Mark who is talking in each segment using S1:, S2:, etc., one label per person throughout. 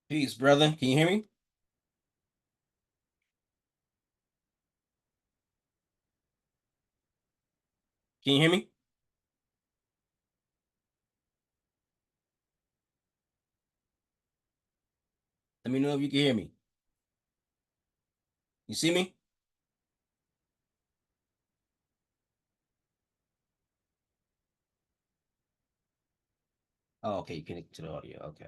S1: Peace, brother. Can you hear me? Can you hear me? Let me know if you can hear me. You see me? Oh, okay. You connect to the audio. Okay.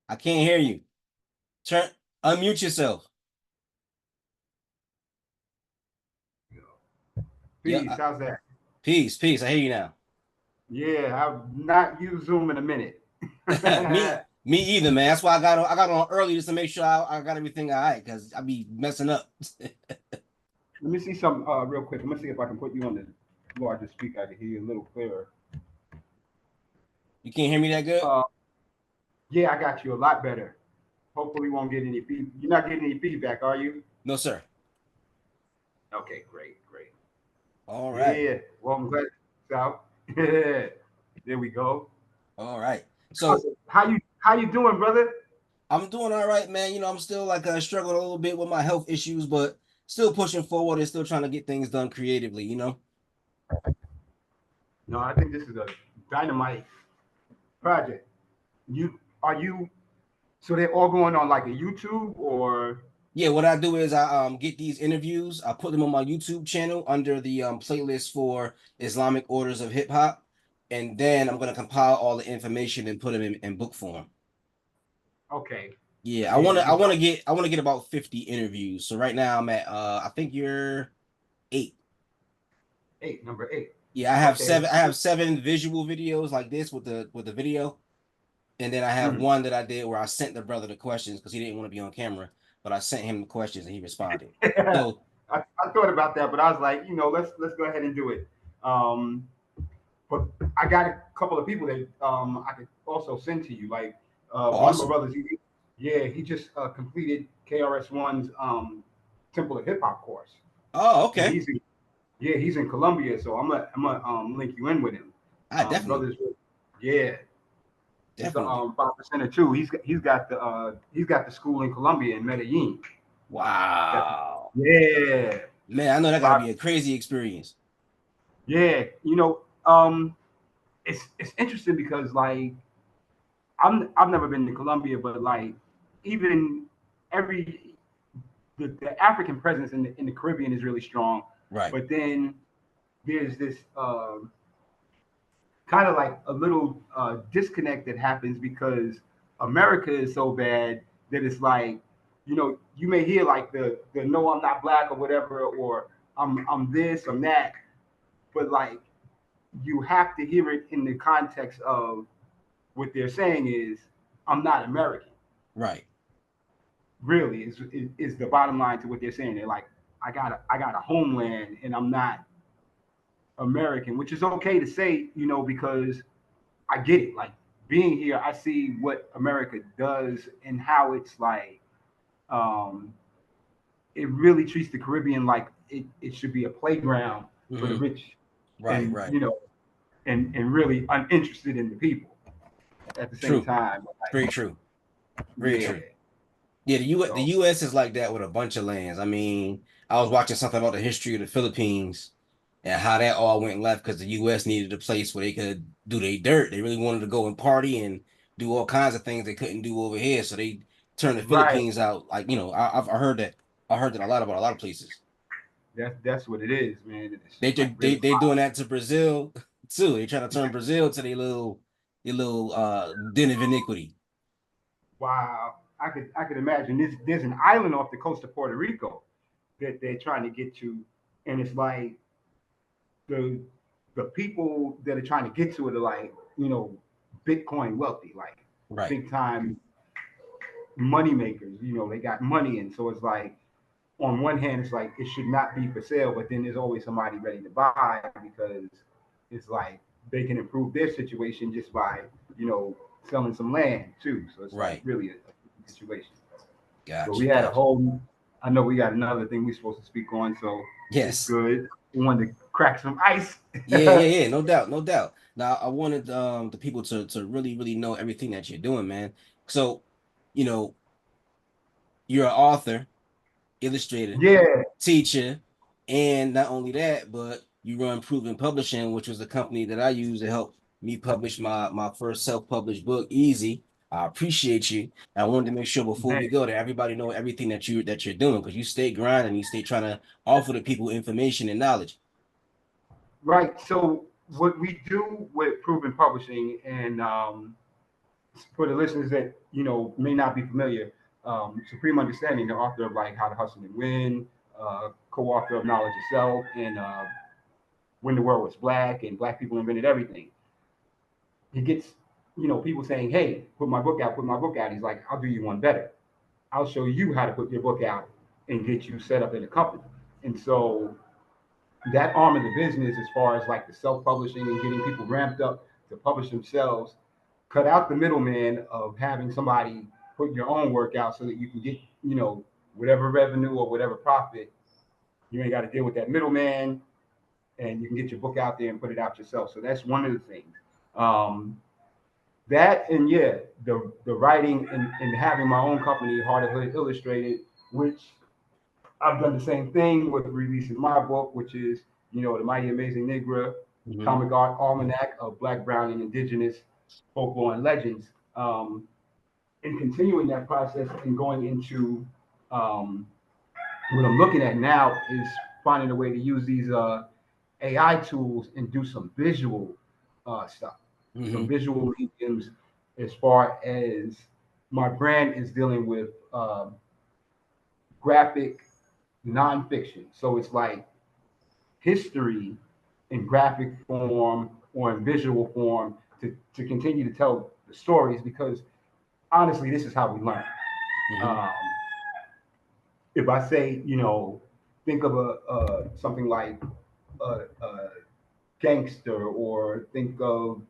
S1: I can't hear you. Turn, unmute yourself. Yep.
S2: Peace. How's that?
S1: Peace, peace. I hear you now.
S2: Yeah, I've not used Zoom in a minute.
S1: me,
S2: Let
S1: me either, man. That's why I got on early just to make sure I got everything all right because I be messing up.
S2: me see some real quick. I'm gonna see if I can put you on the larger speaker. I can hear you a little clearer.
S1: You can't hear me that good?
S2: Uh, yeah, I got you a lot better. Hopefully, won't get any feed. You're not getting any feedback, are you?
S1: No, sir.
S2: Okay, great, great.
S1: All right.
S2: Yeah. Well, I'm glad. So, there we go.
S1: All right. So
S2: How you doing, brother?
S1: I'm doing all right, man. I'm still like struggling a little bit with my health issues, but still pushing forward and still trying to get things done creatively.
S2: No, I think this is a dynamite project. You? So they're all going on like a YouTube or?
S1: Yeah, what I do is I get these interviews, I put them on my YouTube channel under the playlist for Islamic Orders of Hip Hop, and then I'm gonna compile all the information and put them in book form.
S2: Okay.
S1: Yeah, I
S2: Yeah,
S1: wanna I
S2: you
S1: wanna get I wanna get about 50 interviews. So right now I'm at I think you're eight.
S2: eight, number eight.
S1: Yeah, I have
S2: Okay.
S1: seven. I have seven visual videos like this with the video, and then I have
S2: Mhm.
S1: one that I did where I sent the brother the questions because he didn't want to be on camera, but I sent him the questions and he responded. So
S2: I thought about that, but I was like, let's go ahead and do it. Um, but I got a couple of people that I could also send to you. Like
S1: oh,
S2: one of my
S1: awesome.
S2: brothers, he just completed KRS-One's Temple of Hip Hop course,
S1: Oh,
S2: and
S1: okay.
S2: he's in Colombia, so I'm gonna link you in with him.
S1: I definitely,
S2: Brothers, yeah, he's the
S1: definitely.
S2: 5% too. He's got the school in Colombia in Medellin. That,
S1: Wow.
S2: yeah,
S1: Man, I know that gotta
S2: five.
S1: be a crazy experience.
S2: Yeah, it's interesting because like I've never been to Colombia, but like even every the African presence in the Caribbean is really strong.
S1: Right.
S2: But then there's this kind of like a little disconnect that happens because America is so bad that it's like, you may hear like the no, I'm not black or whatever, or I'm this, I'm that, but like you have to hear it in the context of what they're saying is I'm not American.
S1: Right.
S2: Really, is the bottom line to what they're saying. They're like, I got a homeland and I'm not American, which is okay to say, because I get it. Like being here, I see what America does and how it's like um, it really treats the Caribbean like it should be a playground for the
S1: Hmm.
S2: rich
S1: Right.
S2: and
S1: Right.
S2: and really uninterested in the people at the same
S1: True.
S2: time.
S1: Very
S2: Like,
S1: true. Very
S2: yeah.
S1: true. Yeah, the
S2: So
S1: U.S. is like that with a bunch of lands. I mean, I was watching something about the history of the Philippines and how that all went left because the U.S. needed a place where they could do their dirt. They really wanted to go and party and do all kinds of things they couldn't do over here. So they turned the
S2: right,
S1: Philippines out. Like, I heard that. I heard that a lot about a lot of places.
S2: that's what it is, man. It's
S1: They
S2: like
S1: they
S2: really
S1: they doing that to Brazil too. They trying to turn Brazil to their little den of iniquity.
S2: wow. I could imagine there's an island off the coast of Puerto Rico that they're trying to get to, and it's like the the people that are trying to get to it are like Bitcoin wealthy, like
S1: Right.
S2: big time money makers. They got money, and so it's like on one hand it's like it should not be for sale, but then there's always somebody ready to buy because it's like they can improve their situation just by you know selling some land too. So it's like
S1: Right.
S2: really a situation. But we
S1: Gotcha.
S2: had a
S1: Gotcha.
S2: whole I know we got another thing we're supposed to speak on, so it's
S1: Yes.
S2: good. We wanted to crack some ice.
S1: Yeah, yeah, yeah. No doubt, no doubt. Now I wanted the people to really, really know everything that you're doing, man. So, you know, you're an author, illustrator,
S2: Yeah,
S1: teacher, and not only that, but you run Proven Publishing, which was a company that I use to help me publish my first self-published book, Easy. I appreciate you. I wanted to make sure before
S2: man.
S1: we go that everybody know everything that you're doing because you stay grinding, you stay trying to offer the people information and knowledge.
S2: Right. So what we do with Proven Publishing, and for the listeners that may not be familiar, Supreme Understanding, the author of like How to Hustle and Win, co-author of Knowledge Itself, and When the World Was Black, and Black People Invented Everything. He gets people saying, "Hey, put my book out, put my book out." He's like, "I'll do you one better. I'll show you how to put your book out and get you set up in a company." And so that arm of the business, as far as like the self-publishing and getting people ramped up to publish themselves, cut out the middleman of having somebody put your own work out so that you can get whatever revenue or whatever profit. You ain't got to deal with that middleman, and you can get your book out there and put it out yourself. So that's one of the things. Um, that, and yeah, the writing, and having my own company, Heart of Hood Illustrated, which I've done the same thing with releasing my book, which is, The Mighty Amazing Negro,
S1: Hmm.
S2: Comic Art Almanac of Black, Brown, and Indigenous Folklore and Legends. And continuing that process and going into um, what I'm looking at now is finding a way to use these AI tools and do some visual stuff, some
S1: Hmm.
S2: visual mediums, as far as my brand is dealing with graphic nonfiction. So it's like history in graphic form or in visual form to continue to tell the stories, because honestly, this is how we learn.
S1: Hmm.
S2: Um, if I say, think of a something like a gangster, or think of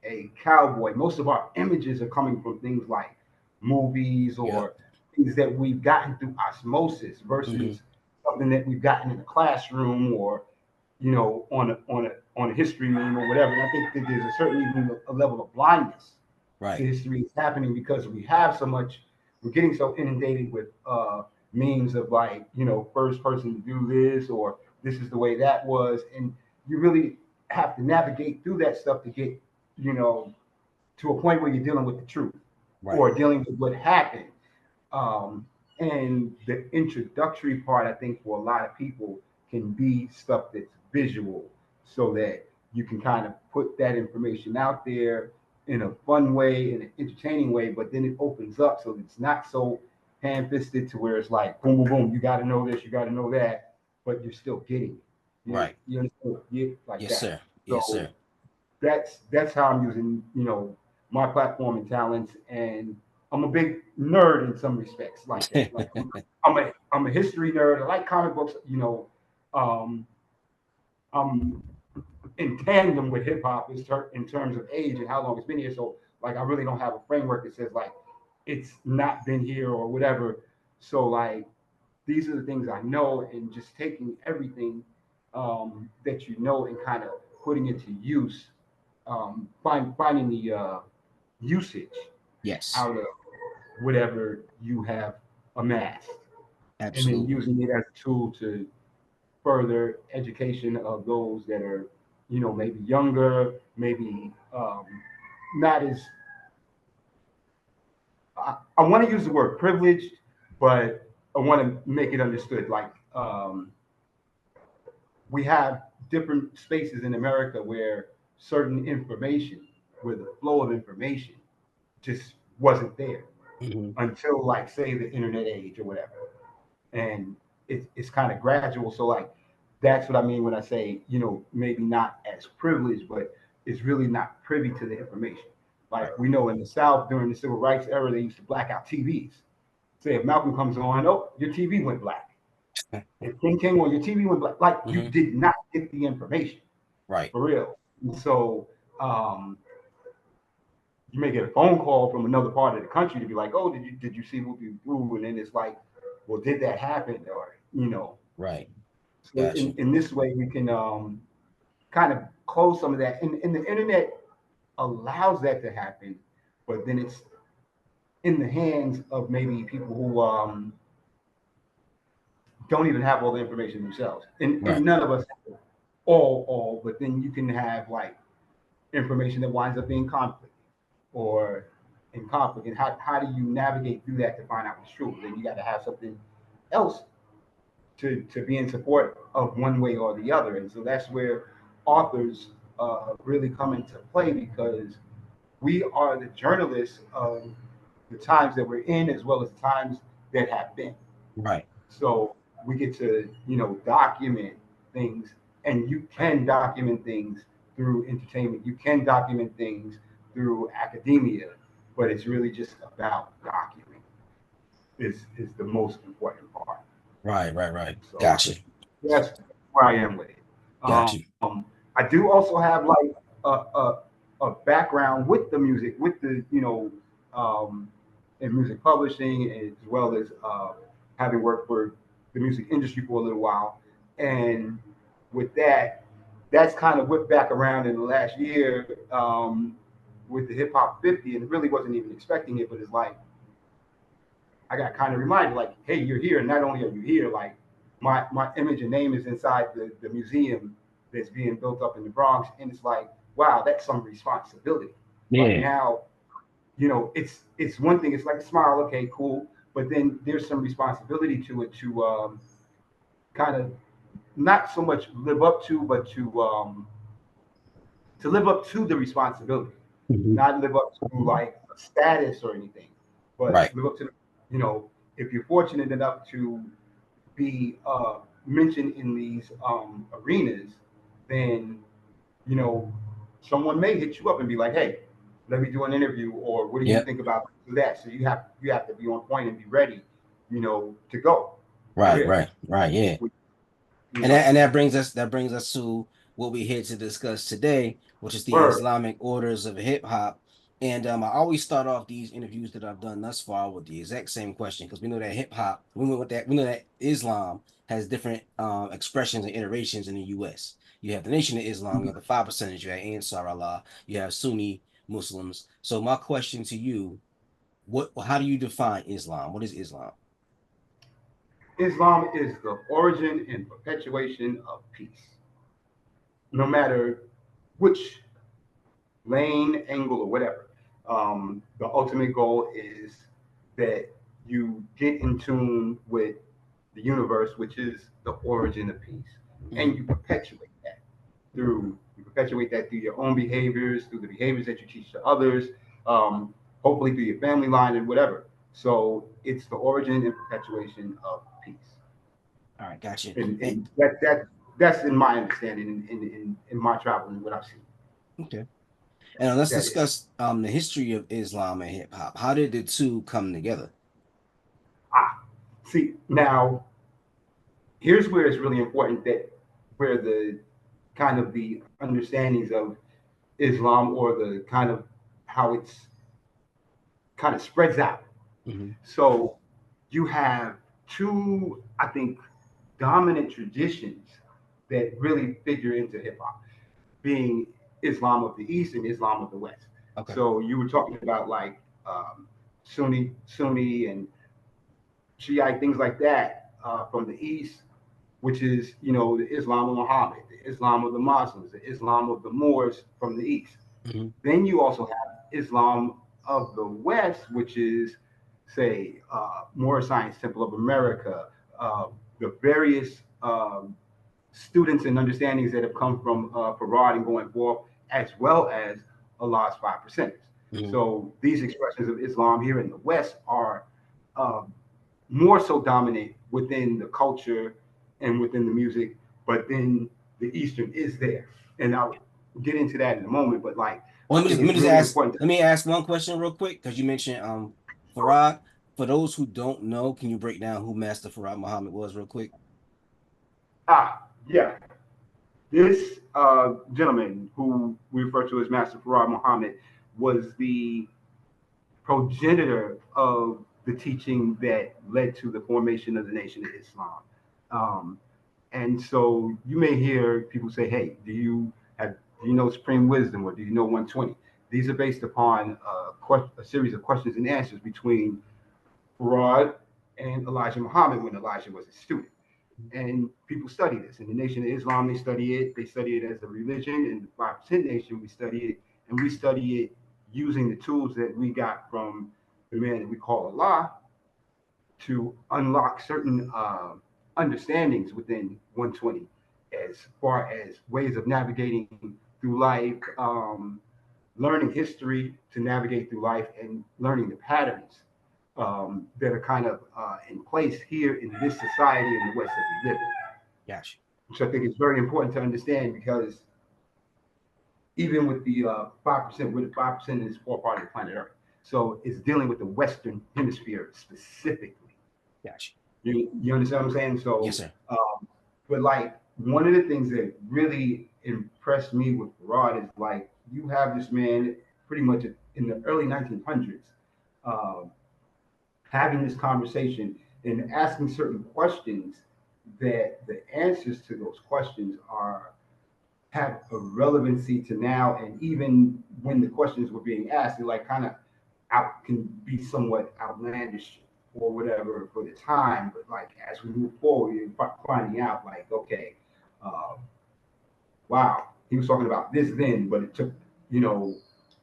S2: a cowboy. Most of our images are coming from things like movies
S1: Yep.
S2: or things that we've gotten through osmosis
S1: Hmm.
S2: versus something that we've gotten in a classroom, or on a history meme or whatever. And I think that there's a certain even a level of blindness to
S1: Right.
S2: history is happening because we have so much. We're getting so inundated with memes of like first person to do this, or this is the way that was, and you really have to navigate through that stuff to get you know to a point where you're dealing with the truth
S1: Right.
S2: or dealing with what happened. Um, and the introductory part, I think, for a lot of people can be stuff that's visual, so that you can kind of put that information out there in a fun way, in an entertaining way, but then it opens up so it's not so hand fisted to where it's like boom, boom, boom. You got to know this, you got to know that, but you're still getting it.
S1: Right.
S2: You understand? Yeah, like
S1: Yes,
S2: that.
S1: sir. Yes,
S2: So
S1: sir.
S2: that's how I'm using my platform and talents, and I'm a big nerd in some respects like that. Like I'm a history nerd. I like comic books. Um, I'm in tandem with hip hop in terms of age and how long it's been here. So like I really don't have a framework that says like it's not been here or whatever. So like these are the things I know, and just taking everything that and kind of putting it to use, finding the usage
S1: Yes,
S2: out of whatever you have amassed, and then
S1: absolutely.
S2: using it as a tool to further education of those that are, maybe younger, maybe not as, I want to use the word privileged, but I want to make it understood. Like we have different spaces in America where certain information, where the flow of information just wasn't there
S1: Hmm.
S2: until, like, say, the internet age or whatever. And it's kind of gradual. So, like, that's what I mean when I say, maybe not as privileged, but it's really not privy to the information.
S1: Right.
S2: Like, we know in the South during the civil rights era, they used to black out TVs. Say if Malcolm comes on, oh, your TV went black. If King came on, your TV went black. Like, you
S1: Hmm.
S2: did not get the information
S1: Right.
S2: for real. And so, you may get a phone call from another part of the country to be like, "Oh, did you see Whoopi Woo?" And then it's like well, did that happen? Or,
S1: Right.
S2: so
S1: Got you.
S2: in this way, we can kind of close some of that. And the internet allows that to happen, but then it's in the hands of maybe people who don't even have all the information themselves. And
S1: Right.
S2: none of us have all, but then you can have like information that winds up being conflict or in conflict. And how do you navigate through that to find out what's true? Then you got to have something else to be in support of one way or the other. And so that's where authors really come into play because we are the journalists of the times that we're in as well as times that have been.
S1: Right.
S2: So we get to, document things, and you can document things through entertainment. You can document things through academia, but it's really just about documenting is the most important part.
S1: Right. Right. Right.
S2: So
S1: Got you.
S2: that's where I am with it.
S1: Got you.
S2: I do also have like a background with the music, with the in music publishing, as well as having worked for the music industry for a little while. And with that, that's kind of whipped back around in the last year with the Hip Hop 50, and it really wasn't even expecting it, but it's like I got kind of reminded, like, hey, you're here, and not only are you here, like my image and name is inside the museum that's being built up in the Bronx, and it's like, wow, that's some responsibility. Like
S1: Yeah.
S2: now, it's one thing. It's like a smile, okay, cool, but then there's some responsibility to it to kind of not so much live up to, but to live up to the responsibility,
S1: Mhm.
S2: not live up to like a status or anything, but
S1: Right.
S2: live up to if you're fortunate enough to be mentioned in these arenas, then you know someone may hit you up and be like, "Hey, let me do an interview," or "What do you
S1: Yep.
S2: think about that?" So you have to be on point and be ready, to go for
S1: Right.
S2: real.
S1: Right. Right. Yeah.
S2: You
S1: And that
S2: know,
S1: and that brings us to what we're here to discuss today, which is the
S2: word.
S1: Islamic orders of hip hop. And I always start off these interviews that I've done thus far with the exact same question because we know that hip hop, we know that Islam has different expressions and iterations in the U.S. You have the Nation of Islam, you have the 5%, you have Ansar Allah, you have Sunni Muslims. So my question to you, how do you define Islam? What is Islam?
S2: Islam is the origin and perpetuation of peace, no matter which lane, angle, or whatever. The ultimate goal is that you get in tune with the universe, which is the origin of peace, and
S1: Mhm.
S2: you perpetuate that through your own behaviors, through the behaviors that you teach to others, hopefully through your family line and whatever. So it's the origin and perpetuation of peace,
S1: All right, gotcha. And
S2: and that's in my understanding, in my travel and what I've seen.
S1: okay. And let's
S2: That is.
S1: discuss the history of Islam and hip hop. How did the two come together?
S2: Ah, see, now here's where it's really important that where the kind of the understandings of Islam or the kind of how it's kind of spreads out.
S1: Hmm.
S2: So you have two, I think, dominant traditions that really figure into hip hop, being Islam of the East and Islam of the West.
S1: Okay.
S2: So you were talking about like Sunni and Shiite things like that from the East, which is the Islam of Muhammad, the Islam of the Muslims, the Islam of the Moors from the East.
S1: Hmm.
S2: Then you also have Islam of the West, which is, say, Moorish Science Temple of America, the various students and understandings that have come from Farad and going forth, as well as Allah's 5%ers.
S1: Hmm.
S2: So these expressions of Islam here in the West are uh, more so dominant within the culture and within the music, but then the Eastern is there. And I'll get into that in a moment, but like,
S1: Well,
S2: I think
S1: let me
S2: it's
S1: just
S2: really
S1: ask.
S2: important to,
S1: Let me ask one question real quick because you mentioned Farad. For those who don't know, can you break down who Master Farad Muhammad was real quick?
S2: yeah, this gentleman who we refer to as Master Farad Muhammad was the progenitor of the teaching that led to the formation of the Nation of Islam. Um, and so you may hear people say, "Hey, do you know Supreme Wisdom or do you know 120?" These are based upon a series of questions and answers between Farad and Elijah Muhammad when Elijah was a student. And people study this. In the Nation of Islam, they study it. They study it as a religion. In the 5% Nation, we study it, and we study it using the tools that we got from the man that we call Allah to unlock certain understandings within 120 as far as ways of navigating through life, learning history to navigate through life, and learning the patterns that are kind of in place here in this society in the West that we live in.
S1: Gotcha.
S2: Which I think is very important to understand because even with the 5%, we're the 5% in this four part of the planet Earth. So it's dealing with the Western Hemisphere specifically.
S1: Gotcha.
S2: You understand what I'm saying?
S1: Yes,
S2: So,
S1: sir.
S2: but like one of the things that really impressed me with Rod is like you have this man pretty much in the early 1900s um, having this conversation and asking certain questions that the answers to those questions are have a relevancy to now, and even when the questions were being asked, they like kind of out can be somewhat outlandish or whatever for the time. But like as we move forward, you're finding out like, okay, uh, wow, he was talking about this then, but it took you know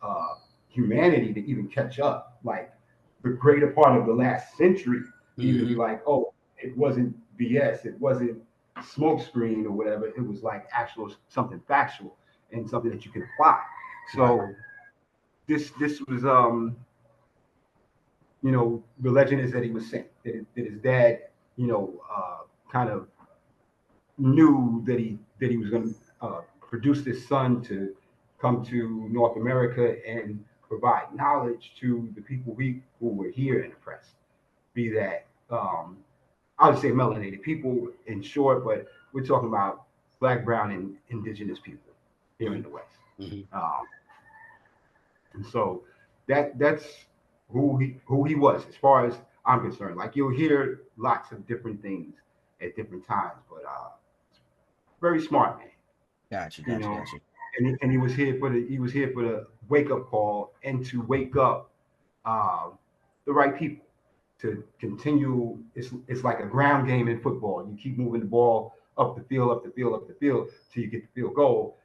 S2: uh, humanity to even catch up. Like the greater part of the last century, even to be
S1: Mm-hmm.
S2: like, oh, it wasn't BS, it wasn't smokescreen or whatever. It was like actual something factual and something that you can apply.
S1: Right.
S2: So this was the legend is that he was sent that his dad kind of knew that he was going to produce this son to come to North America and provide knowledge to the people who were here and oppressed. Be that I would say melanated people in short, but we're talking about black, brown, and indigenous people here in the West.
S1: Mm-hmm.
S2: Um, and so that's who he was as far as I'm concerned. Like you'll hear lots of different things at different times, but very smart man,
S1: Gotcha.
S2: you
S1: Gotcha.
S2: know.
S1: Gotcha.
S2: And he was here for the wake up call and to wake up um, the right people to continue. It's like a ground game in football. You keep moving the ball up the field, up the field, up the field till you get the field goal.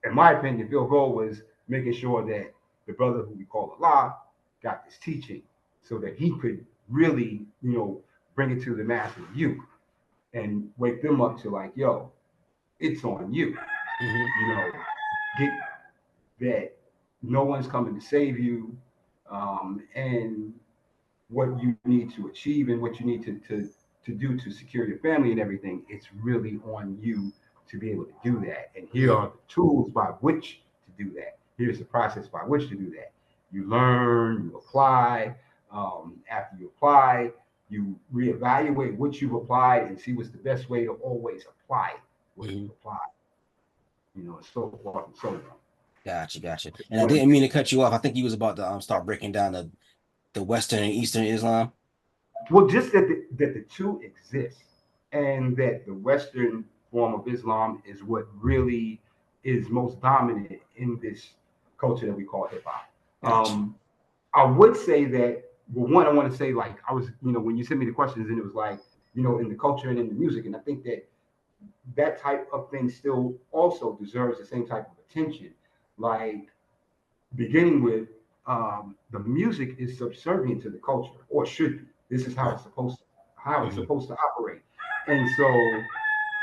S2: In my opinion, the field goal was making sure that the brother who we call Allah got this teaching so that he could really, bring it to the mass of youth and wake them up to like, yo, it's on you.
S1: Mm-hmm.
S2: Get that no one's coming to save you, and what you need to achieve and what you need to do to secure your family and everything. It's really on you to be able to do that. And here
S1: Mm-hmm.
S2: are the tools by which to do that. Here's the process by which to do that. You learn, you apply. After you apply, you reevaluate what you've applied and see what's the best way to always apply what
S1: Mm-hmm.
S2: you've applied. So forth and so on.
S1: Gotcha. Gotcha. And I didn't mean to cut you off. I think you was about to start breaking down the Western and Eastern Islam.
S2: Well, just that the two exist, and that the Western form of Islam is what really is most dominant in this culture that we call hip hop.
S1: Gotcha.
S2: Um, I would say that, well, one, I want to say, like, I was, when you sent me the questions, and it was like, in the culture and in the music, and I think that that type of thing still also deserves the same type of attention. Like, beginning with the music is subservient to the culture, or should be. This is
S1: Right.
S2: how it's
S1: Mm-hmm.
S2: supposed to operate. And so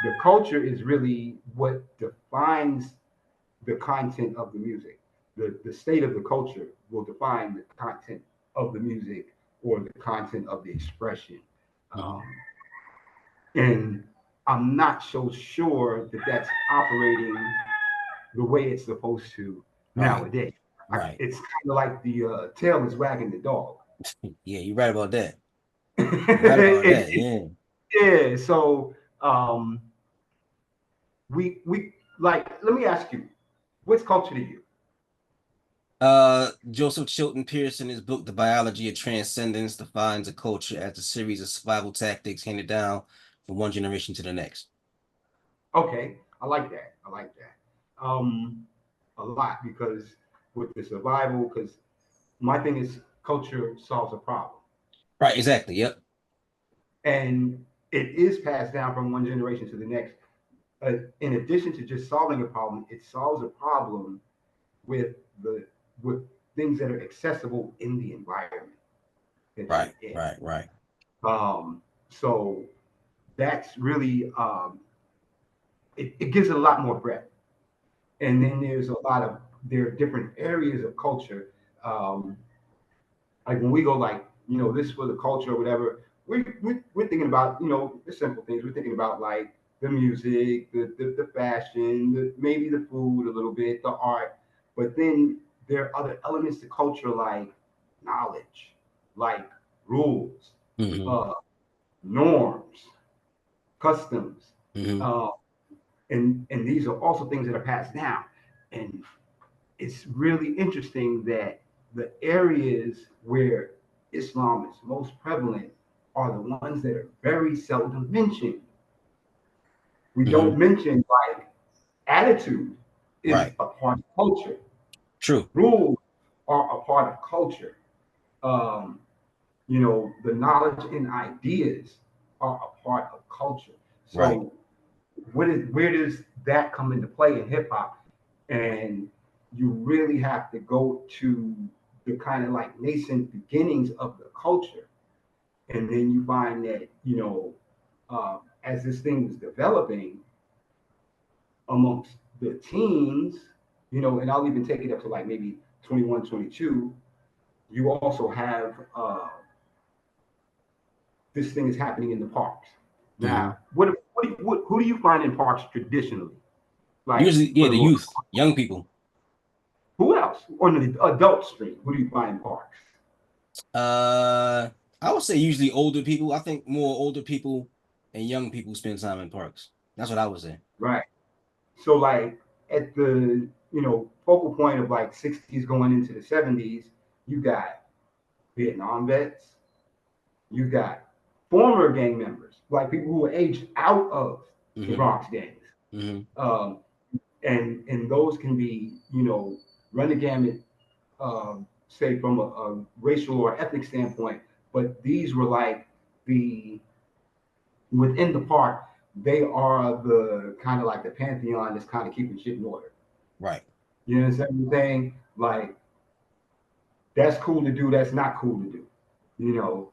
S2: the culture is really what defines the content of the music. The state of the culture will define the content of the music or the content of the expression.
S1: Mm-hmm.
S2: Um, and I'm not so sure that that's operating the way it's supposed to
S1: Right.
S2: nowadays.
S1: Right.
S2: It's kind of like the tail is wagging the dog.
S1: Yeah, you're right about that. You're right about
S2: it,
S1: that.
S2: it,
S1: Yeah.
S2: yeah. So we like. Let me ask you, what's culture to you?
S1: Joseph Chilton Pearson, his book, The Biology of Transcendence, defines a culture as a series of survival tactics handed down from one generation to the next.
S2: Okay, I like that. I like that. A lot because with the survival, because my thing is culture solves a problem,
S1: Right, exactly. Yep.
S2: and it is passed down from one generation to the next. In addition to just solving a problem, it solves a problem with the with things that are accessible in the environment that you're
S1: Right,
S2: in.
S1: right, right.
S2: So that's really it gives it a lot more breadth. And then there are different areas of culture. Um, like when we go like this for the culture or whatever, we're thinking about the simple things. We're thinking about like the music, the fashion, maybe the food a little bit, the art. But then there are other elements to culture like knowledge, like rules,
S1: Hmm.
S2: uh, norms, customs,
S1: Hmm.
S2: uh, and these are also things that are passed down. And it's really interesting that the areas where Islam is most prevalent are the ones that are very seldom mentioned. We
S1: Hmm.
S2: don't mention like attitude is
S1: Right.
S2: a part of culture.
S1: True.
S2: Rules are a part of culture. Um, the knowledge and ideas are a part of culture.
S1: Right.
S2: So where does that come into play in hip hop? And you really have to go to the kind of like nascent beginnings of the culture, and then you find that as this thing was developing amongst the teens, and I'll even take it up to like maybe 21, 22. You also have this thing is happening in the parks.
S1: Hmm.
S2: Now, who do you find in parks traditionally? Like
S1: Usually,
S2: for
S1: yeah,
S2: the
S1: the
S2: most,
S1: youth, young people.
S2: who else on the adult stream? Who do you find in parks?
S1: Uh, I would say usually older people. I think more older people and young people spend time in parks. That's what I would say.
S2: Right. So like at the focal point of like 60s going into the 70s, you got Vietnam vets, you got former gang members, like people who were aged out of the
S1: Hmm.
S2: Bronx gangs.
S1: Hmm.
S2: Um, and those can be run the gamut, say from a racial or ethnic standpoint, but these were like the within the park, they are the kind of like the pantheon that's kind of keeping shit in order.
S1: Right.
S2: You know what I'm saying? Like that's cool to do, that's not cool to do. You know,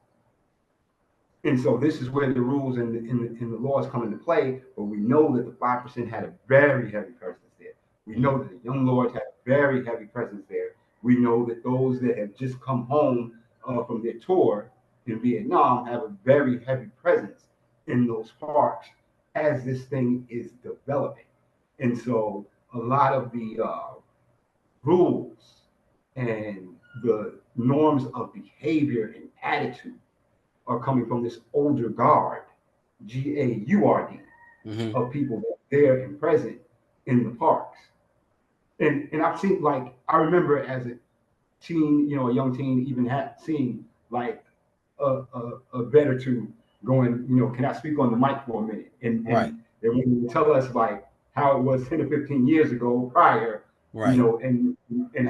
S2: and so this is where the rules and the laws come into play. But we know that the 5% had a very heavy presence there. We know
S1: Hmm.
S2: that the young lords had a very heavy presence there. We know that those that have just come home from their tour in Vietnam have a very heavy presence in those parks as this thing is developing. And so a lot of the rules and the norms of behavior and attitude are coming from this older guard, GAURD,
S1: Hmm.
S2: of people that are there and present in the parks. And I've seen like I remember as a teen, a young teen, even had seen like a vet or two going, can I speak on the mic for a minute? And
S1: Right.
S2: and they would tell us like how it was 10 or 15 years ago prior,
S1: Right.
S2: and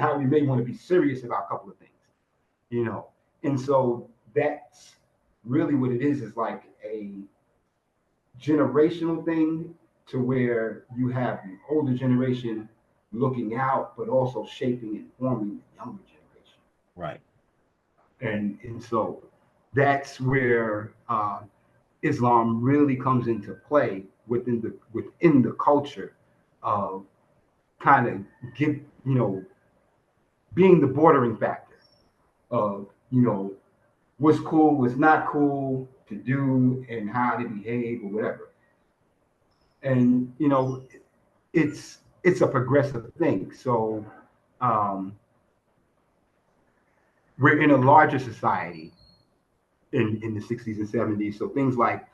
S2: how we may want to be serious about a couple of things, you know. And so that's really what it is like a generational thing to where you have the older generation looking out, but also shaping and forming the younger generation.
S1: Right.
S2: And so that's where Islam really comes into play within the culture of kind of give being the bordering factor of what's cool, what's not cool to do, and how to behave or whatever. And it's a progressive thing. So um, we're in a larger society in the 60s and 70s. So things like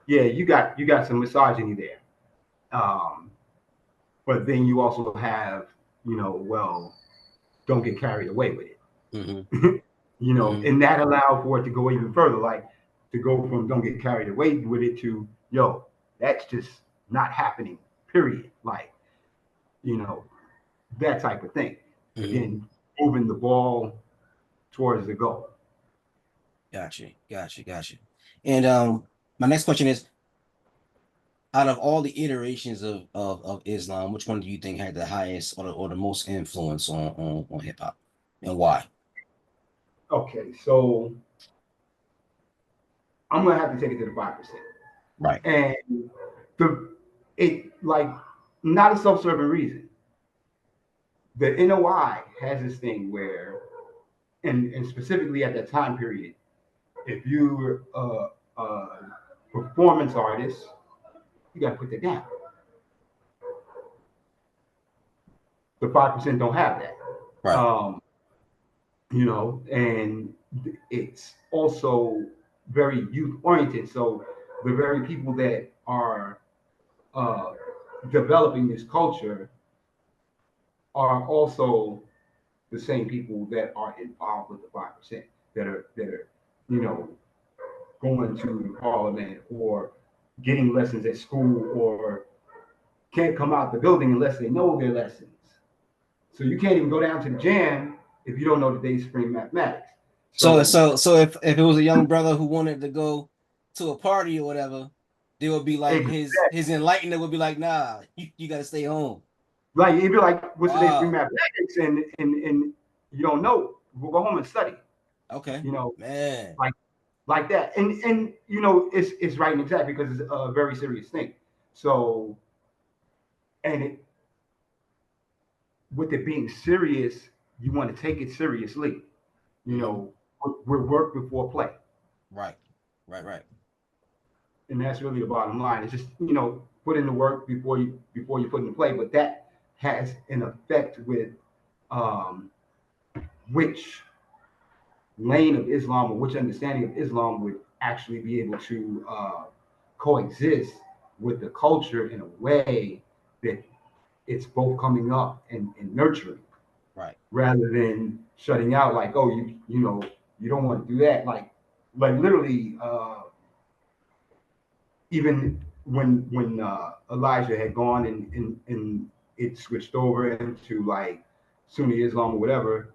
S2: yeah, you got some misogyny there, um, but then you also have well don't get carried away with
S1: Mm-hmm.
S2: it.
S1: Mm-hmm.
S2: And that allowed for it to go even further, like to go from don't get carried away with it to yo, that's just not happening. Period. Like you know that type of thing.
S1: Mm-hmm.
S2: Again, moving the ball towards the goal.
S1: Gotcha. And my next question is, out of all the iterations of Islam, which one do you think had the highest or the most influence on hip hop, and why?
S2: Okay, so I'm gonna have to take it to the 5%,
S1: Right.
S2: and the it like not a self-serving reason. The NOI has this thing where, and specifically at that time period, if you're a performance artist, you got to put that down. The 5% don't have that.
S1: Right.
S2: Um, and it's also very youth oriented. So the very people that are uh, developing this culture are also the same people that are involved with the 5%, that are you know going to parliament or getting lessons at school or can't come out the building unless they know their lessons. So you can't even go down to the jam if you don't know the day spring mathematics.
S1: So
S2: So
S1: so if it was a young brother who wanted to go to a party or whatever, they would be like
S2: exactly.
S1: his enlightenment would be like, nah, you got to stay home.
S2: Like it'd be like, what's the day spring
S1: Wow.
S2: mathematics, and you don't know. We'll go home and study.
S1: Okay.
S2: You know,
S1: Man.
S2: like that, and it's right and exact because it's a very serious thing. So, and with it being serious, you want to take it seriously. You
S1: Hmm.
S2: know, we're work before play,
S1: Right. Right.
S2: and that's really the bottom line. It's just put in the work before you put in the play, but that has an effect with um, which lane of Islam or which understanding of Islam would actually be able to coexist with the culture in a way that it's both coming up and nurturing
S1: Right.
S2: rather than shutting out like, oh, you don't want to do that. Like literally, even when Elijah had gone and it switched over into like Sunni Islam or whatever,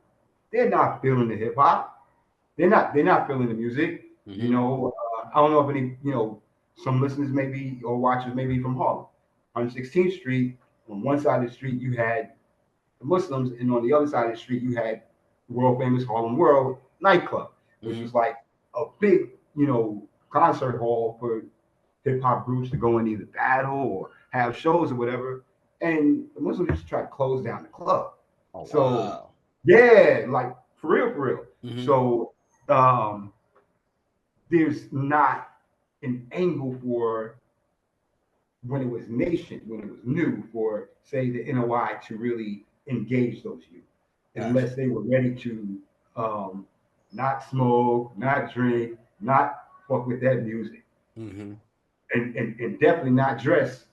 S2: they're not feeling the hip hop. They're not feeling the music.
S1: Hmm.
S2: I don't know if any some listeners maybe or watchers maybe from Harlem. On 16th Street, on one side of the street you had the Muslims, and on the other side of the street you had the world famous Harlem World nightclub, which
S1: Hmm.
S2: was like a big concert hall for hip hop groups to go and either battle or have shows or whatever. And the Muslims just try to close down the club.
S1: Oh
S2: So
S1: wow.
S2: yeah, like for real, for real.
S1: Hmm.
S2: So um, there's not an angle for when it was nation, when it was new, for say the NOI to really engage those youth,
S1: Gotcha.
S2: unless they were ready to um, not smoke, not drink, not fuck with that music,
S1: Hmm.
S2: and definitely not dress.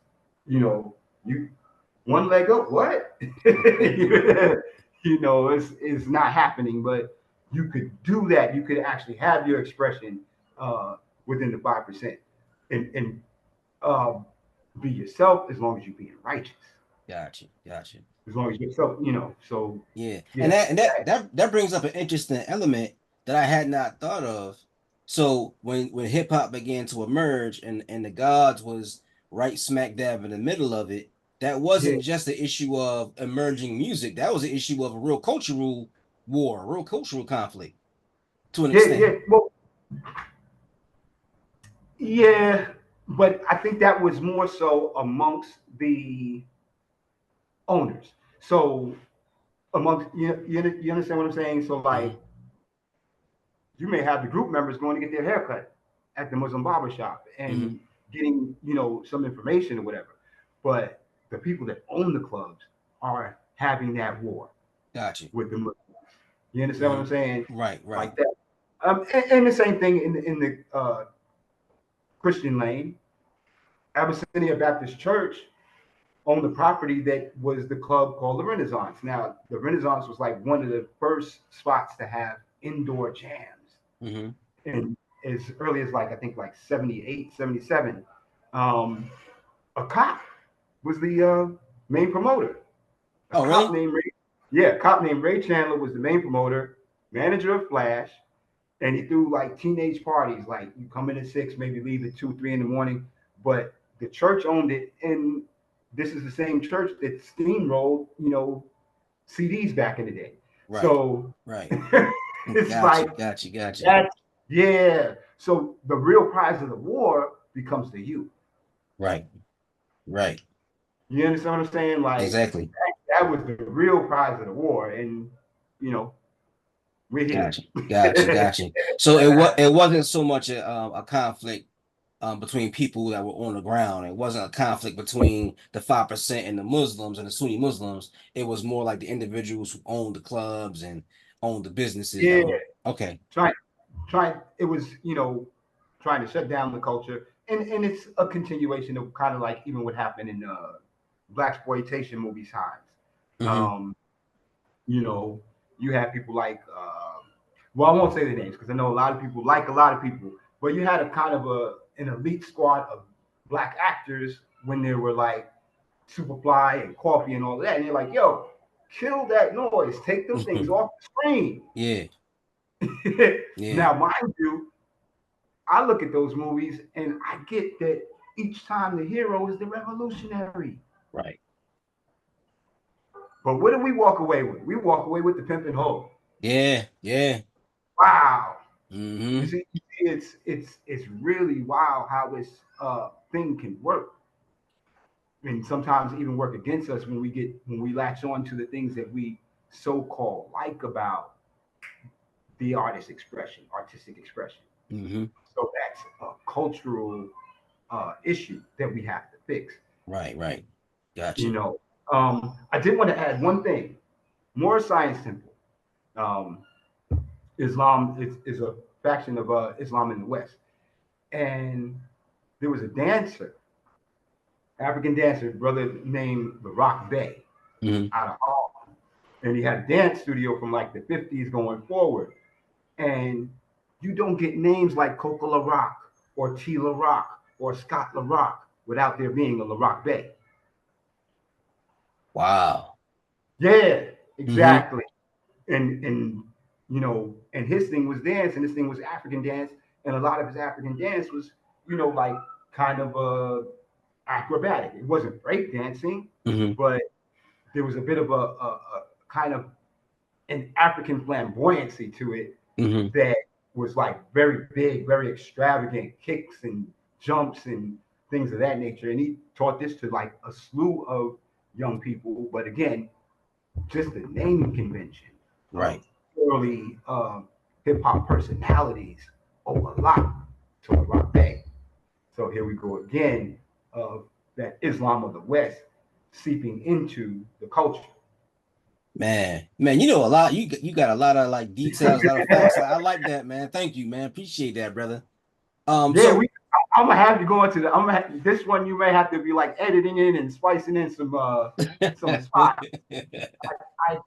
S2: You one leg up, what? It's not happening. But you could do that. You could actually have your expression within the 5%, and um, be yourself as long as you're being righteous.
S1: Gotcha.
S2: As long as you're yourself, So
S1: Yeah, and
S2: yeah,
S1: that brings up an interesting element that I had not thought of. So when hip hop began to emerge and the gods was right smack dab in the middle of it, that
S2: yeah,
S1: wasn't just the issue of emerging music. That was an issue of a real cultural war, a real cultural conflict to an
S2: yeah,
S1: extent.
S2: yeah. Well, yeah, but I think that was more so amongst the owners. So amongst you understand what I'm saying? So
S1: Hmm.
S2: like you may have the group members going to get their haircut at the Muslim barber shop
S1: Hmm.
S2: and getting some information or whatever, but the people that own the clubs are having that war
S1: Gotcha.
S2: with the Muslims. You understand what
S1: Hmm.
S2: I'm saying?
S1: Right.
S2: Like that. And the same thing in the Christian lane. Abyssinia Baptist Church owned the property that was the club called the Renaissance. Now, the Renaissance was like one of the first spots to have indoor jams.
S1: Hmm.
S2: And as early as like, I think like 78, 77, um, a cop was the main promoter. A
S1: Oh,
S2: cop
S1: really?
S2: named Ray, yeah, a cop named Ray Chandler was the main promoter, manager of Flash, and he threw like teenage parties. Like you come in at 6, maybe leave at 2, 3 in the morning. But the church owned it, and this is the same church that steamrolled, CDs back in the day.
S1: Right.
S2: So
S1: Right.
S2: it's
S1: Gotcha.
S2: like
S1: Gotcha. Gotcha.
S2: that, yeah. So the real prize of the war becomes the youth.
S1: Right. Right.
S2: You understand what I'm saying? Like
S1: Exactly.
S2: that was the real prize of the war, and you know we're here.
S1: Gotcha. Gotcha. Gotcha. So it wasn't so much a conflict between people that were on the ground. It wasn't a conflict between the 5% and the Muslims and the Sunni Muslims. It was more like the individuals who owned the clubs and owned the businesses that
S2: Yeah,
S1: were okay.
S2: trying, trying. It was trying to shut down the culture, and it's a continuation of kind of like even what happened in black exploitation movies times.
S1: Hmm.
S2: Um, you know, you had people like, well, I won't say the names because I know a lot of people like a lot of people, but you had a kind of an elite squad of black actors when they were like Superfly and Coffee and all that, and you're like, yo, kill that noise, take them things off the screen.
S1: Yeah. Yeah.
S2: Now, mind you, I look at those movies and I get that each time the hero is the revolutionary.
S1: Right.
S2: But what do we walk away with? We walk away with the pimp and hoe.
S1: Yeah. Yeah.
S2: Wow.
S1: Hmm.
S2: It's really wow how this thing can work, and sometimes even work against us when we latch on to the things that we so called like about the artistic expression.
S1: Hmm.
S2: So that's a cultural issue that we have to fix.
S1: Right. Right.
S2: You
S1: Gotcha.
S2: know, I did want to add one thing. More Science Temple. Um, Islam is a faction of Islam in the West, and there was a dancer, African dancer, brother named the Rock Bay
S1: Hmm.
S2: out of Harlem, and he had a dance studio from like the 50s going forward. And you don't get names like Coco LaRock or T LaRock or Scott LaRock without there being a LaRock Bay.
S1: Wow.
S2: Yeah,
S1: Hmm.
S2: exactly. And and his thing was dance, and his thing was African dance, and a lot of his African dance was, like kind of acrobatic. It wasn't break dancing,
S1: Hmm.
S2: but there was a bit of a kind of an African flamboyancy to it
S1: Hmm.
S2: that was like very big, very extravagant kicks and jumps and things of that nature. And he taught this to like a slew of young people. But again, just the naming convention
S1: Right.
S2: of early hip hop personalities owe a lot to Rock Bay. So here we go again of that Islam of the West seeping into the culture.
S1: Man, you know a lot. You got a lot of like details, a lot of facts. I like that, man. Thank you, man. Appreciate that, brother.
S2: Yeah,
S1: So
S2: I'm gonna have to go into the. This one you may have to be like editing in and splicing in some spots. I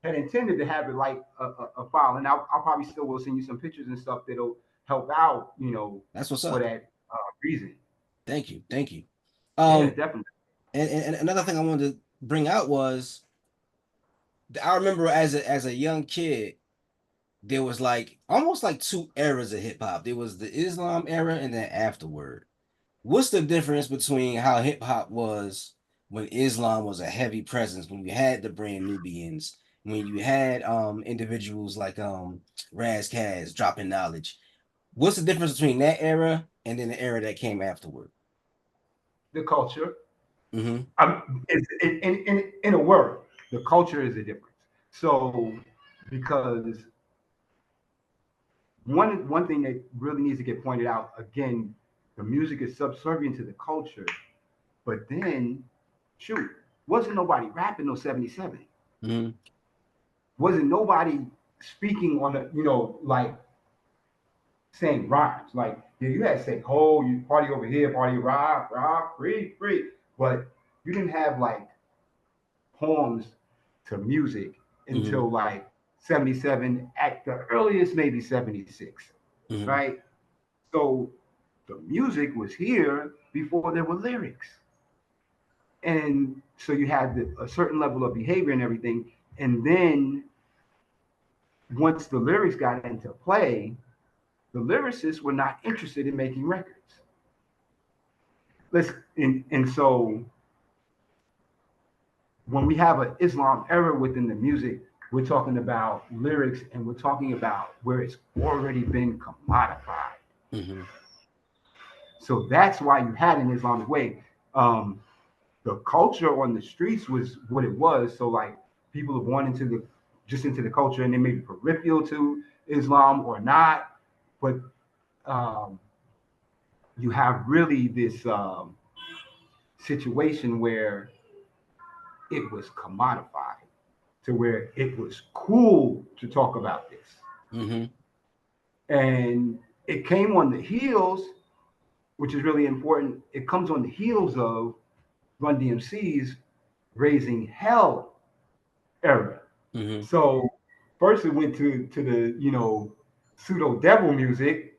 S2: had intended to have it like a file, and I'll probably still will send you some pictures and stuff that'll help out,
S1: that's what's
S2: for
S1: up.
S2: that reason.
S1: Thank you, thank you.
S2: Yeah,
S1: Um,
S2: definitely.
S1: and another thing I wanted to bring out was I remember as a young kid, there was like almost like two eras of hip hop. There was the Islam era and then afterward. What's the difference between how hip hop was when Islam was a heavy presence, when you had the brand Nubians, when you had individuals like Raz Kaz dropping knowledge? What's the difference between that era and then the era that came afterward?
S2: The culture.
S1: Hmm.
S2: In a word, the culture is a difference. So because one thing that really needs to get pointed out again, the music is subservient to the culture, but then shoot, wasn't nobody rapping no 77.
S1: Hmm.
S2: Wasn't nobody speaking on the, like saying rhymes. Like, yeah, you had to say, oh, you party over here, party rock, rock, free, free. But you didn't have like poems to music
S1: Hmm.
S2: until like 77, at the earliest maybe 76,
S1: Hmm.
S2: right? So the music was here before there were lyrics. And so you had a certain level of behavior and everything. And then once the lyrics got into play, the lyricists were not interested in making records. And so when we have an Islam era within the music, we're talking about lyrics and we're talking about where it's already been commodified.
S1: Hmm.
S2: So that's why you had an Islamic way. Um, the culture on the streets was what it was. So like people have gone into the just into the culture and they may be peripheral to Islam or not, but um, you have really this situation where it was commodified to where it was cool to talk about this.
S1: Hmm.
S2: And it came on the heels, which is really important. It comes on the heels of Run DMC's Raising Hell era.
S1: Hmm.
S2: So first it went to the pseudo devil music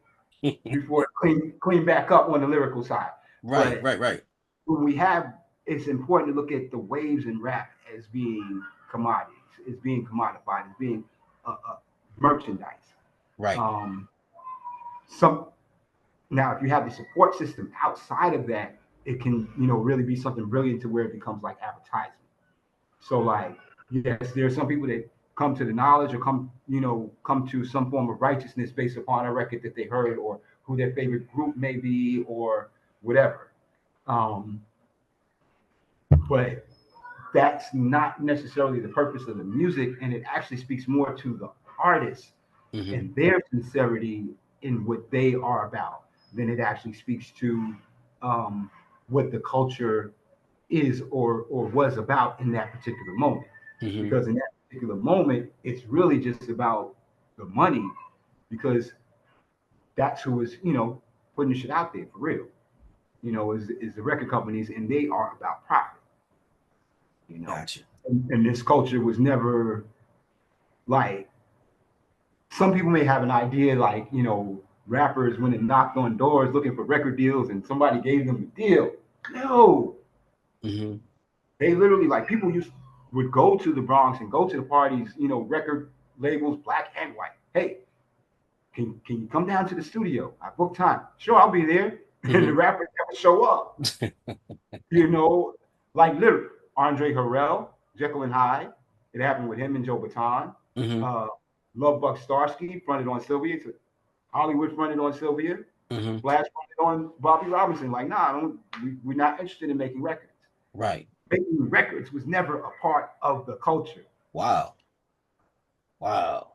S2: before it clean back up on the lyrical side.
S1: Right,
S2: But
S1: right, right,
S2: when we have, it's important to look at the waves in rap as being commodities, as being commodified, as being merchandise.
S1: right.
S2: Um, some Now, if you have the support system outside of that, it can really be something brilliant to where it becomes like advertisement. So like, yes, there are some people that come to the knowledge or come to some form of righteousness based upon a record that they heard or who their favorite group may be or whatever. Um, but that's not necessarily the purpose of the music, and it actually speaks more to the artist
S1: Hmm.
S2: and their sincerity in what they are about than it actually speaks to what the culture is or was about in that particular moment.
S1: Hmm.
S2: Because in that particular moment, it's really just about the money because that's who is putting the shit out there for real. Is the record companies, and they are about profit. You know,
S1: Gotcha.
S2: and this culture was never like some people may have an idea like rappers when they knocked on doors looking for record deals and somebody gave them a deal. No,
S1: Hmm.
S2: they literally like people used would go to the Bronx and go to the parties, record labels, black and white. Hey, can you come down to the studio? I booked time. Sure, I'll be there. And the
S1: Hmm.
S2: rappers never show up. You know, like literally Andre Harrell, Jekyll and Hyde. It happened with him and Joe Baton.
S1: Hmm.
S2: Uh, Love Buck Starsky fronted on Sylvia. Hollywood fronted on Sylvia.
S1: Hmm.
S2: Flash fronted on Bobby Robinson. Like, nah, we're not interested in making records.
S1: Right.
S2: Making records was never a part of the culture.
S1: Wow. Wow.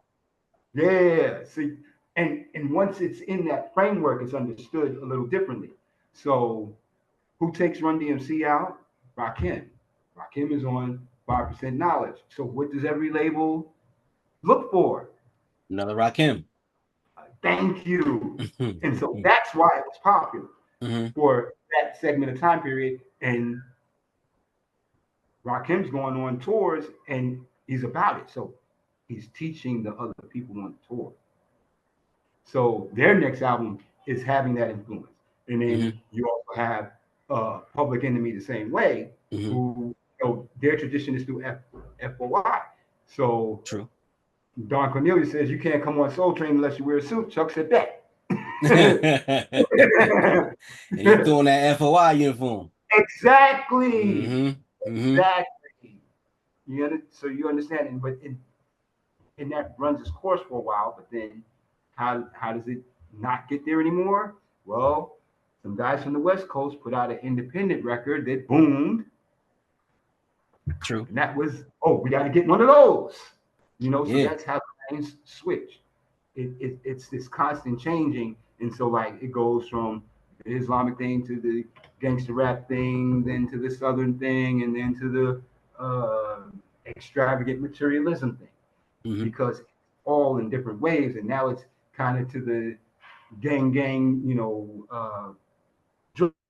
S2: Yeah. See, and once it's in that framework, it's understood a little differently. So, who takes Run DMC out? Rakim. Rakim is on 5% Knowledge. So, what does every label look for?
S1: Another Rakim.
S2: Thank you.
S1: Hmm.
S2: And so that's why it was popular
S1: Hmm.
S2: for that segment of time period. And Rakim's going on tours and he's about it. So he's teaching the other people on the tour. So their next album is having that influence. And
S1: Hmm.
S2: then you also have Public Enemy the same way,
S1: Hmm.
S2: who their tradition is through FOI. So
S1: True.
S2: Don Cornelius says you can't come on Soul Train unless you wear a suit. Chuck said that.
S1: And he threw on that FOI uniform.
S2: Exactly.
S1: Hmm. Hmm.
S2: Exactly. So you understand it, but and that runs its course for a while. But then, how does it not get there anymore? Well, some guys from the West Coast put out an independent record that boomed,
S1: True.
S2: and that was we got to get one of those. So
S1: Yeah.
S2: that's how things switch. It's this constant changing, and so like it goes from the Islamic thing to the gangster rap thing, then to the Southern thing, and then to the extravagant materialism thing,
S1: Hmm.
S2: because it's all in different waves, and now it's kind of to the gang,